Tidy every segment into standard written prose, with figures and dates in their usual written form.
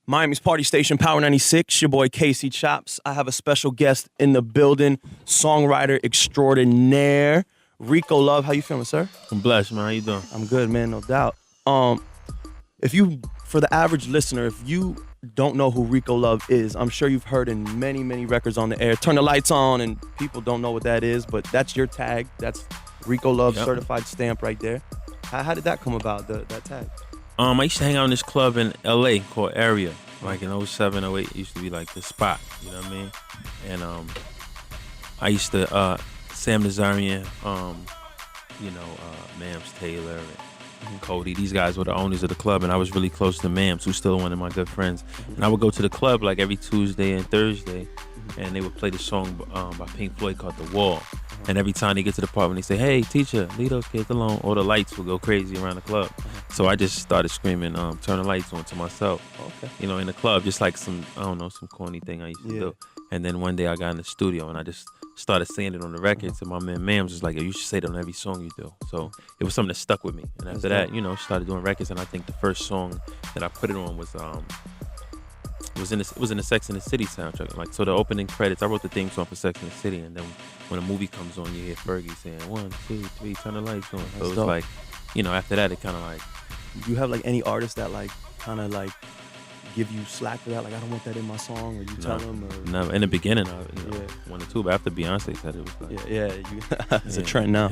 Miami's Party Station, Power 96, your boy KC Chopz. I have a special guest in the building, songwriter extraordinaire, Rico Love. How you feeling, sir? I'm blessed, man. How you doing? I'm good, man, no doubt. For the average listener, if you don't know who Rico Love is, I'm sure you've heard in many, many records on the air, Turn the Lights On, and people don't know what that is, but that's your tag. That's Rico Love certified stamp right there. How did that come about, that tag? I used to hang out in this club in LA called Area. Like in 07, 08, it used to be like the spot, you know what I mean? And I used to, Sam Nazarian, Mams Taylor and Cody, these guys were the owners of the club, and I was really close to Mams, who's still one of my good friends. And I would go to the club like every Tuesday and Thursday, and they would play the song by Pink Floyd called The Wall. And every time they get to the part when they say, "Hey, teacher, leave those kids alone," all the lights would go crazy around the club. So I just started screaming, "Turn the lights on" to myself, in the club, just like some corny thing I used to do. And then one day I got in the studio and I just started saying it on the records, and my man Mams was like, "Yo, you should say that on every song you do." So it was something that stuck with me. And after that, started doing records, and I think the first song that I put it on was it was in the Sex and the City soundtrack. Like, so the opening credits, I wrote the theme song for Sex and the City, and then when a movie comes on, you hear Fergie saying 1, 2, 3, turn the lights on. So it was like, after that, it kind of like. Do you have like any artists that like kind of like give you slack for that? Like, I don't want that in my song, or you tell them? Or? No, in the beginning, one or two, but after Beyonce said it, was like. It's a trend now.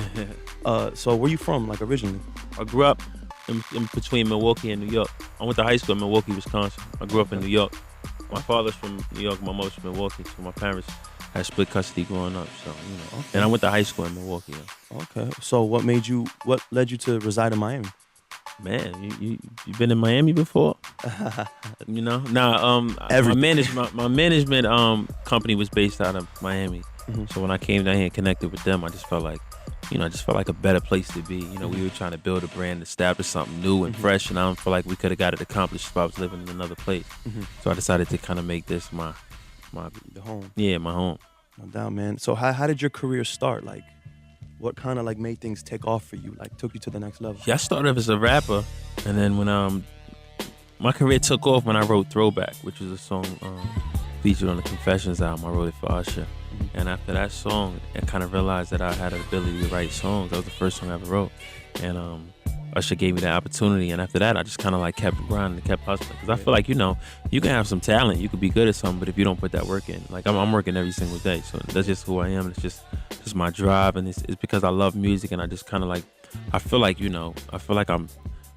So where you from, like, originally? I grew up in between Milwaukee and New York. I went to high school in Milwaukee, Wisconsin. I grew up in New York. My father's from New York, my mother's from Milwaukee, so my parents had split custody growing up. So, and I went to high school in Milwaukee. Okay. So what led you to reside in Miami? Man, you been in Miami before? My management company was based out of Miami. Mm-hmm. So when I came down here and connected with them, I just felt like, a better place to be. We were trying to build a brand, establish something new and fresh, and I don't feel like we could have got it accomplished if I was living in another place. Mm-hmm. So I decided to kind of make this my home. Yeah, my home. No doubt, man. So how did your career start? Like, what kind of like made things take off for you? Like, took you to the next level? Yeah, I started as a rapper, and then when my career took off when I wrote Throwback, which was a song featured on the Confessions album. I wrote it for Usher. And after that song, I kind of realized that I had an ability to write songs. That was the first song I ever wrote. And Usher gave me that opportunity. And after that, I just kind of like kept grinding and kept hustling. Because I feel like, you can have some talent. You could be good at something, but if you don't put that work in, like I'm working every single day. So that's just who I am. It's just my drive. And it's because I love music. And I just kind of like, I feel like I'm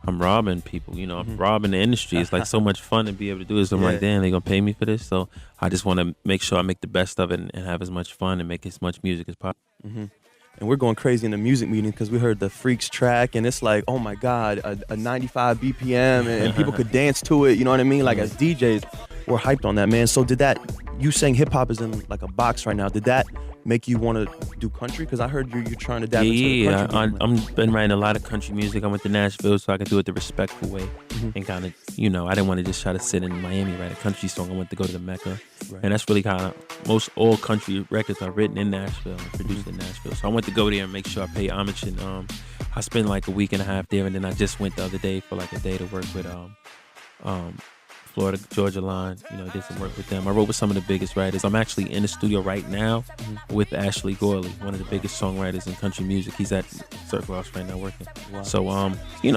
robbing people, I'm robbing the industry. It's like so much fun to be able to do this. I'm like, damn, they gonna pay me for this? So I just want to make sure I make the best of it and have as much fun and make as much music as possible. Mm-hmm. And we're going crazy in the music meeting because we heard the Freaks track, and it's like, oh my God, a 95 BPM, and people could dance to it, you know what I mean? Like, as DJs, we're hyped on that, man. So you saying hip hop is in like a box right now, did that make you want to do country? Because I heard you're trying to dabble into the country. I've been writing a lot of country music. I went to Nashville so I could do it the respectful way, and kind of, I didn't want to just try to sit in Miami write a country song. I went to go to the Mecca, and that's really kind of all country records are written in Nashville and produced in Nashville. So I went to go there and make sure I pay homage, and I spent like a week and a half there, and then I just went the other day for like a day to work with Florida Georgia Line, did some work with them. I wrote with some of the biggest writers. I'm actually in the studio right now with Ashley Gorley, one of the biggest songwriters in country music. He's at Circle House right now working. Wow. So,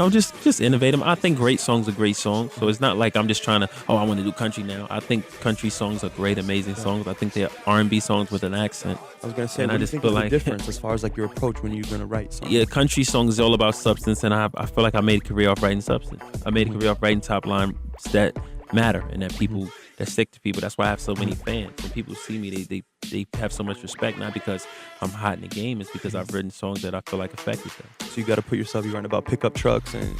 just innovate them. I think great songs are great songs. So it's not like I'm just trying to, I want to do country now. I think country songs are great, amazing songs. I think they're R&B songs with an accent. I was going to say, what do you think is the difference as far as like your approach when you're going to write songs? Yeah, country songs is all about substance, and I feel like I made a career off writing substance. I made a career off writing top line that matter and that people that stick to people. That's why I have so many fans. When people see me, they have so much respect, not because I'm hot in the game, it's because I've written songs that I feel like affected them. So you got to put yourself, you're writing about pickup trucks and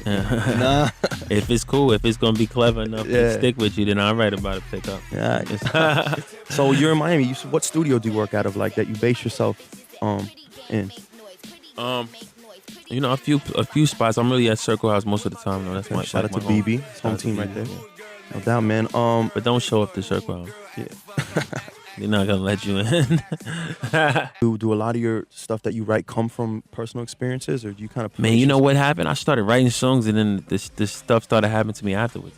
nah. If it's cool, if it's gonna be clever enough to stick with you, then I'll write about a pickup. Yeah. So you're in Miami. What studio do you work out of, like, that you base yourself in? A few spots. I'm really at Circle House most of the time. That's my shout out to BB, his home team right there. No doubt, man. But don't show up to Circle House. Yeah. They're not gonna let you in. Do a lot of your stuff that you write come from personal experiences, or do you kind of? Man, you know what happened? I started writing songs, and then this stuff started happening to me afterwards.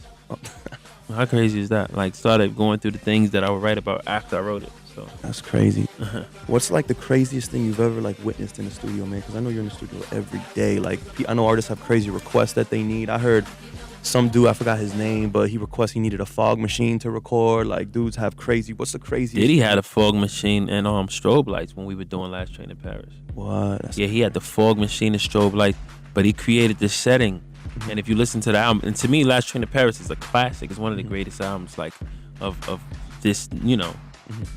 How crazy is that? Like, started going through the things that I would write about after I wrote it. So That's crazy. What's like the craziest thing you've ever like witnessed in the studio, man? Because I know you're in the studio every day. Like, I know artists have crazy requests that they need. I heard some dude, I forgot his name, but he needed a fog machine to record. Like, dudes have crazy. What's the craziest? Diddy had a fog machine and strobe lights when we were doing Last Train to Paris. What? That's Yeah, he had the fog machine and strobe lights, but he created this setting. And if you listen to the album, and to me, Last Train to Paris is a classic. It's one of the greatest albums, like of this,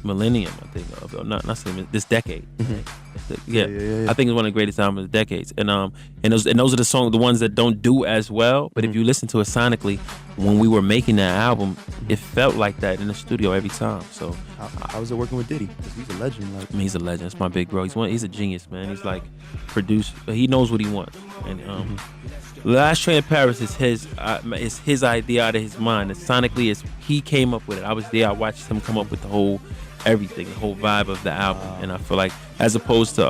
millennium. I think not this decade. Yeah. I think it's one of the greatest albums of the decades. And those are the songs, the ones that don't do as well. But if you listen to it sonically, when we were making that album, it felt like that in the studio every time. So how was it working with Diddy? Because he's a legend. Like, I mean, he's a legend. It's my big bro. He's a genius, man. He's like produced. He knows what he wants. And Last Train to Paris is his idea out of his mind. And sonically, he came up with it. I was there. I watched him come up with the whole vibe of the album. And I feel like, as opposed to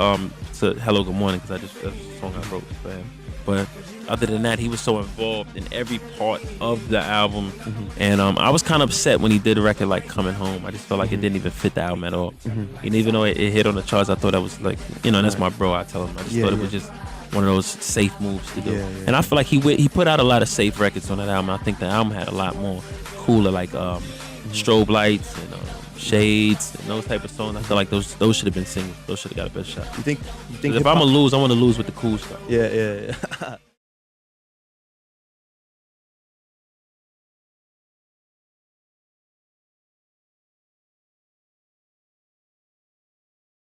Hello Good Morning, because that's a song I wrote for him. But other than that, he was so involved in every part of the album. And I was kind of upset when he did a record like Coming Home. I just felt like it didn't even fit the album at all. And even though it hit on the charts, I thought that was like, that's my bro. I tell him. I just thought it was just one of those safe moves to do. And I feel like he put out a lot of safe records on that album. I think the album had a lot more cooler, like Strobe Lights and Shades and those type of songs. I feel like those should have been singles. Those should have got a better shot. You think if I'm gonna lose, I want to lose with the cool stuff. Yeah.